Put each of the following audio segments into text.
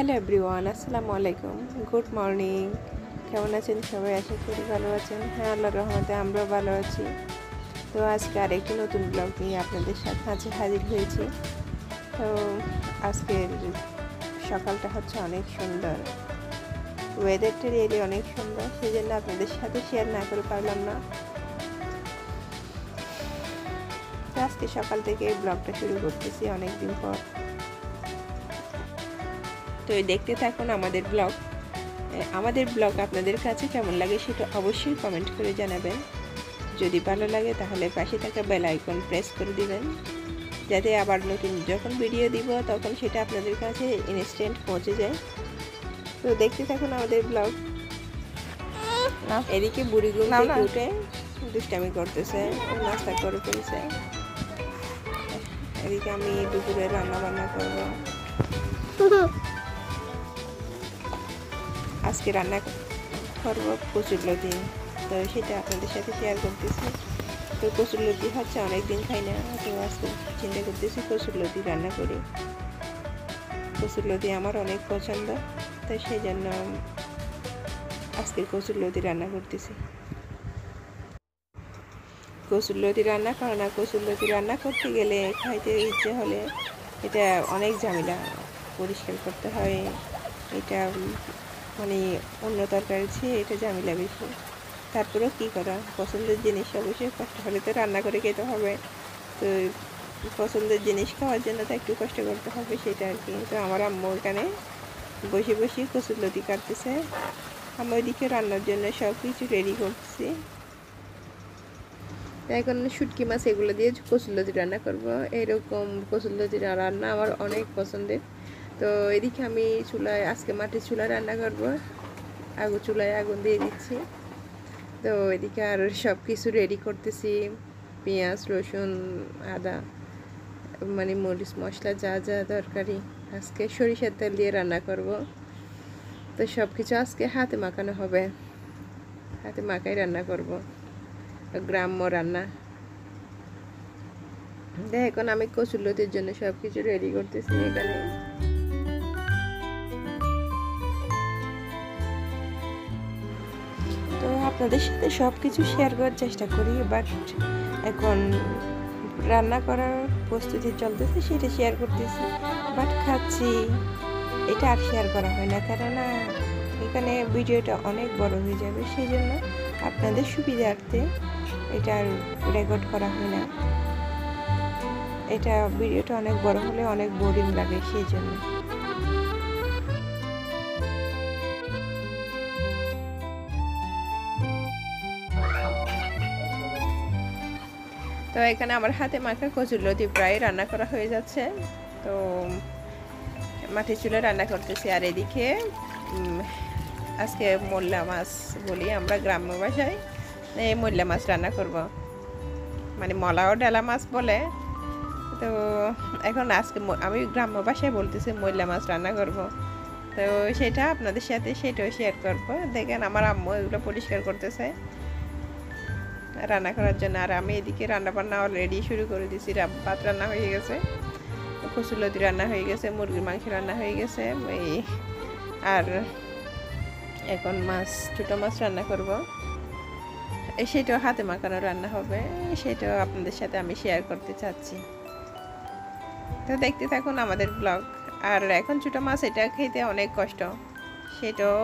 Hello everyone, আসসালামু আলাইকুম, good morning. কেমন আছেন সবাই? আশা করি ভালো আছেন। হ্যাঁ, আল্লাহর রহমতে আমরাও ভালো আছি। তো আজকে আরেকটি নতুন ব্লগ নিয়ে আপনাদের সাথে হাজির হয়েছি। তো আজকের সকালটা হচ্ছে অনেক সুন্দর, ওয়েদারটা রিয়েলি অনেক সুন্দর, সেই জন্য আপনাদের সাথে শেয়ার না করে পারলাম না। তো আজকে সকাল থেকে ব্লগটা শুরু করতেছি অনেকদিন পর। তো দেখতে থাকুন আমাদের ব্লগ আপনাদের কাছে কেমন লাগে সেটা অবশ্যই কমেন্ট করে জানাবেন। যদি ভালো লাগে তাহলে পাশে থাকা বেল আইকন প্রেস করে দিবেন, যাতে আবার নতুন যখন ভিডিও দিব তখন সেটা আপনাদের কাছে ইনস্ট্যান্ট পৌঁছে যায়। তো দেখতে থাকুন আমাদের ব্লগ। এদিকে বুড়ি ঘুম থেকে উঠে দুষ্টামি করতেছে, নাস্তা করে ফেলছে। এদিকে আমি দুপুরে রান্না বান্না করবো। আজকে রান্না করবো কচুরলতি, তো সেটা আপনাদের সাথে শেয়ার করতেছি। তো কচুরলতি হচ্ছে অনেকদিন খাই না, তো আজকে চিন্তা করতেছি কচুরলতি রান্না করি। কচুরলতি আমার অনেক পছন্দ, তো সেই জন্য আজকে কচুরলতি রান্না করতেছি। কচুরলতি রান্না করো না, কচুরলতি রান্না করতে গেলে খাইতে ইচ্ছে হলে এটা অনেক ঝামেলা, পরিষ্কার করতে হয়। এটা মানে অন্য তরকারির চেয়ে এটা ঝামেলা বেশি। তারপরেও কী করা, পছন্দের জিনিস অবশ্যই কষ্ট হলে তো রান্না করে খেতে হবে। তো পছন্দের জিনিস খাওয়ার জন্য তো একটু কষ্ট করতে হবে, সেটা আর কি। তো আমার আম্মু এখানে বসে বসে কচুরলতি কাটতেছে, আমি ওইদিকে রান্নার জন্য সব কিছু রেডি করতেছি। এখন শুটকি মাছ এগুলো দিয়ে কচুরলতি রান্না করব। এরকম কচুরলতি রান্না আমার অনেক পছন্দের। তো এদিকে আমি আজকে মাটির চুলায় রান্না করব। চুলায় আগুন দিয়ে দিচ্ছি। তো এদিকে আর সব কিছু রেডি করতেছি, পেঁয়াজ, রসুন, আদা, মানে মরিচ, মশলা যা যা দরকারি। আজকে সরিষার তেল দিয়ে রান্না করব। তো সব কিছু আজকে হাতে মাখানো হবে, হাতে মাখাই রান্না করব, গ্রাম্য রান্না। এখন আমি কচুরলতির জন্য সব কিছু রেডি করতেছি এখানে। তো আপনাদের সাথে সব কিছু শেয়ার করার চেষ্টা করি, বাট এখন রান্না করার প্রস্তুতি চলতেছে, সেটা শেয়ার করতেছি। বাট খাচ্ছি এটা আর শেয়ার করা হয় না, কেননা এখানে ভিডিওটা অনেক বড় হয়ে যাবে, সেই জন্য আপনাদের সুবিধার্থে এটা আর রেকর্ড করা হয় না। এটা ভিডিওটা অনেক বড় হলে অনেক বোরিং লাগে, সেই জন্য। তো এখানে আমার হাতে মাখা কচুরলতি প্রায় রান্না করা হয়ে যাচ্ছে। তো মাটির চুলায় রান্না করতেছি। আর এদিকে আজকে মোল্লা মাছ বলি আমরা গ্রাম্য ভাষায়, এই মোল্লা মাছ রান্না করব, মানে মলা ও ডালা মাছ বলে। তো এখন আজকে আমি গ্রাম্য ভাষায় বলতেছি মোল্লা মাছ রান্না করব। তো সেটা আপনাদের সাথে সেটাও শেয়ার করব। দেখেন আমার আম্মু এগুলো পরিষ্কার করতেছে রান্না করার জন্য। আর আমি এদিকে রান্না বান্না অলরেডি শুরু করে দিয়েছি। ভাত রান্না হয়ে গেছে, কচুরলতি রান্না হয়ে গেছে, মুরগির মাংস রান্না হয়ে গেছে, আর এখন ছোটো মাছ রান্না করব। সেটাও হাতে মাখানো রান্না হবে, সেটাও আপনাদের সাথে আমি শেয়ার করতে চাচ্ছি। তো দেখতে থাকুন আমাদের ব্লগ। আর এখন ছোটো মাছ এটা খেতে অনেক কষ্ট, সেটাও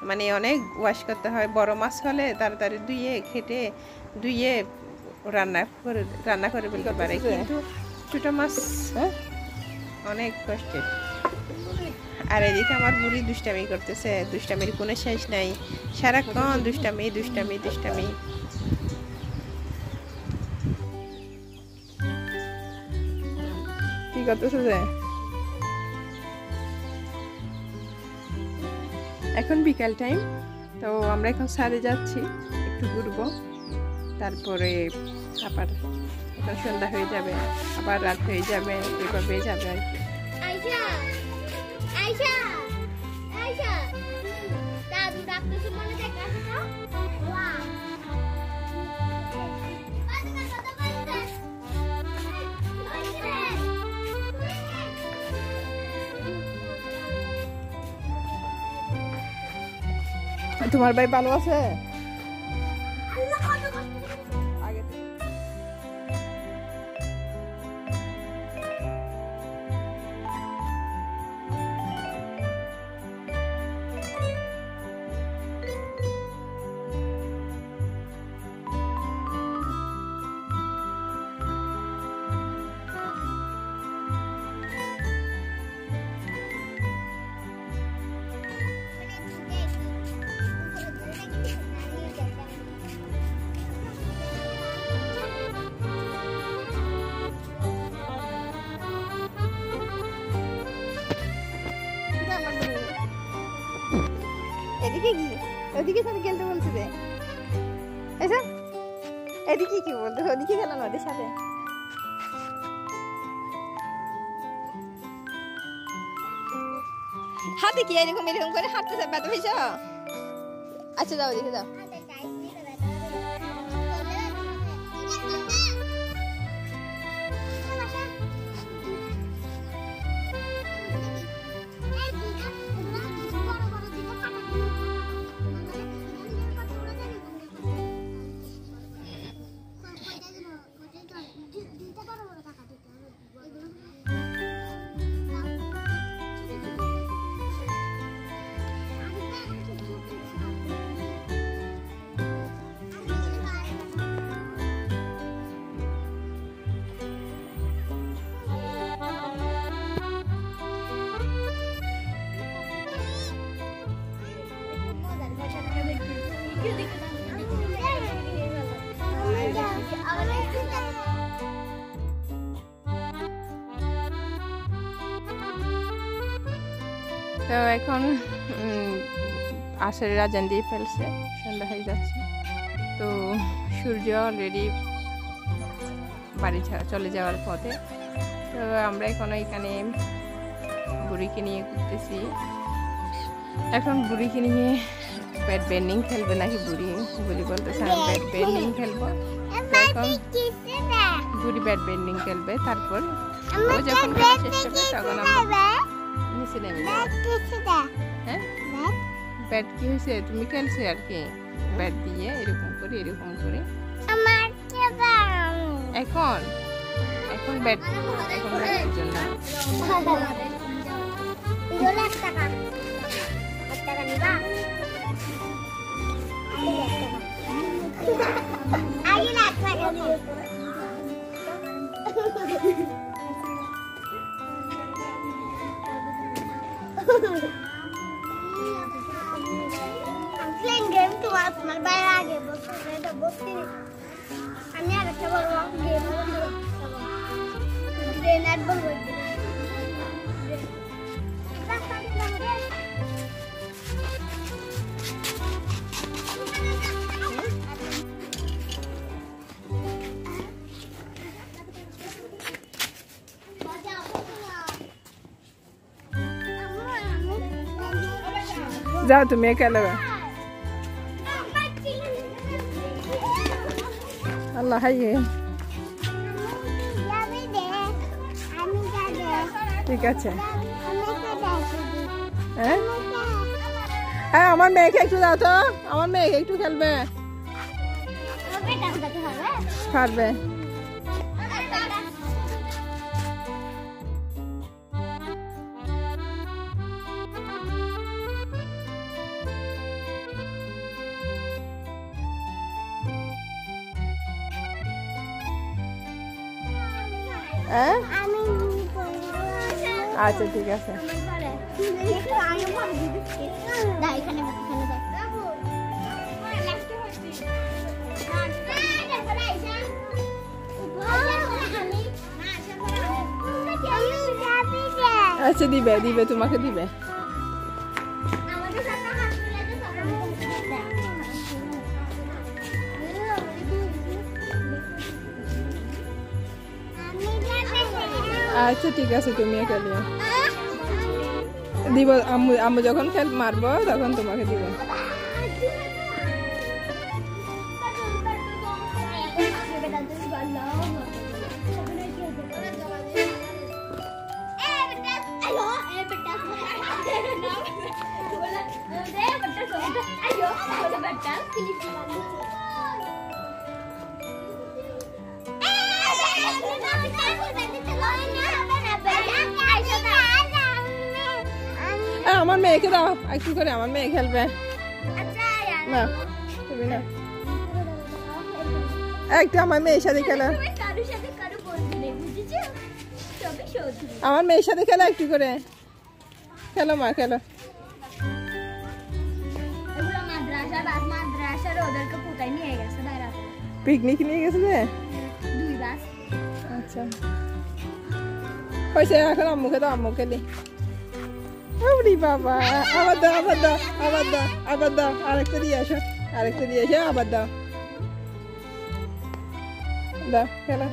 মানে অনেক ওয়াশ করতে হয়। বড় মাছ হলে তাড়াতাড়ি ধুয়ে রান্না করে ফেলতে পারে, কিন্তু ছোটো মাছ অনেক কষ্টের। আর এদিকে আমার বুড়ি দুষ্টামি করতেছে, দুষ্টামির কোনো শেষ নাই, সারাক্ষণ দুষ্টামি দুষ্টামি দুষ্টামি। কি করতেছে যে? এখন বিকাল টাইম, তো আমরা এখন ছাদে যাচ্ছি, একটু ঘুরবো, তারপরে আবার এখন সন্ধ্যা হয়ে যাবে, আবার রাত হয়ে যাবে, এভাবে যাবে আর কি। তোমার ভাই ভালো আছে? এদিকে কি ওদিকে সাথে খেলতে বলছে রে এসা এদিকে কি বলতো ওদিকে গেল না ওদের সাথে হাতে কি এরকম এরকম করে হাঁটতেছে ব্যথা হয়েছ আচ্ছা যাও দেখে যাও তো এখন আসরের আজান দিয়ে ফেলছে সন্ধ্যা হয়ে যাচ্ছে তো সূর্য অলরেডি বাড়ি চলে যাওয়ার পথে তো আমরা এখন এখানে বুড়িকে নিয়ে ঘুরতেছি এখন বুড়িকে নিয়ে ব্যাট বেন্ডিং খেলবে নাকি বুড়ি বলতেছে আমি ব্যাট বেন্ডিং খেলবো এখন বুড়ি ব্যাট বেন্ডিং খেলবে তারপর ও যখন খেলার চেষ্টা করবে তখন আমরা নিচে নেমে যাবো হ্যাঁ ব্যাট কি হয়েছে তুমি খেলছো আর কি ব্যাট দিয়ে এরকম করে এখন এখন ব্যাট এখন ব্যাটের জন্য তোমার বাইরে আগে বসতে আমি আর একটা বড় গেম গ্রেনেড বলবো যাও তুমি খেলবে আল্লাহ হাইয়ে ঠিক আছে হ্যাঁ হ্যাঁ আমার মেয়েকে একটু দাও তো আমার মেয়েকে একটু খেলবে পারবে আচ্ছা ঠিক আছে আচ্ছা দিবে দিবে তোমাকে দিবে আচ্ছা ঠিক আছে তুমি খেলিও দিব আম্মু যখন খেল মারবো তখন তোমাকে দিব ক্লিপ দিলাম আমার মেয়েকে দাও একটু করে আমার মেয়ে খেলবে না তুমি না একটা আমার মেয়ের সাথে খেলো আমার মেয়ের সাথে খেলো একটু করে খেলো মা খেলো পিকনিক নিয়ে গেছে যে আচ্ছা হয়েছে এখন আম্মুকে দাও আম্মু খেলি বাবা আবার দাও আবার দাও আবার দাও আবার দাও আরেকটা দিয়ে আসো আবার দাও দাও খেলো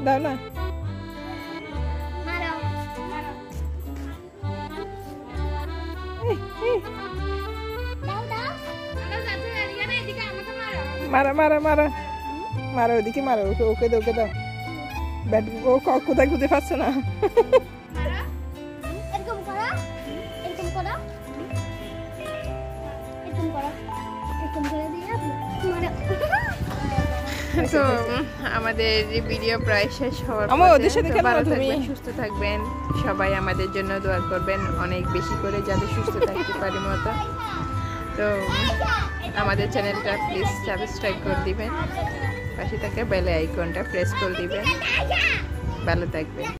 দাও না মারা মারা মারা মারা ওদিকে মারো ওকে দাও ওকে দাও ব্যাট ও কোথায় খুঁজে পাচ্ছে না তো আমাদের ভিডিও প্রায় শেষ হওয়ার পথে ভালো থাকবেন সুস্থ থাকবেন সবাই আমাদের জন্য দোয়া করবেন অনেক বেশি করে যাতে সুস্থ থাকতে পারি মতো তো আমাদের চ্যানেলটা প্লিজ সাবস্ক্রাইব করে দিবেন পাশে থাকা বেল আইকনটা প্রেস করে দিবেন ভালো থাকবেন।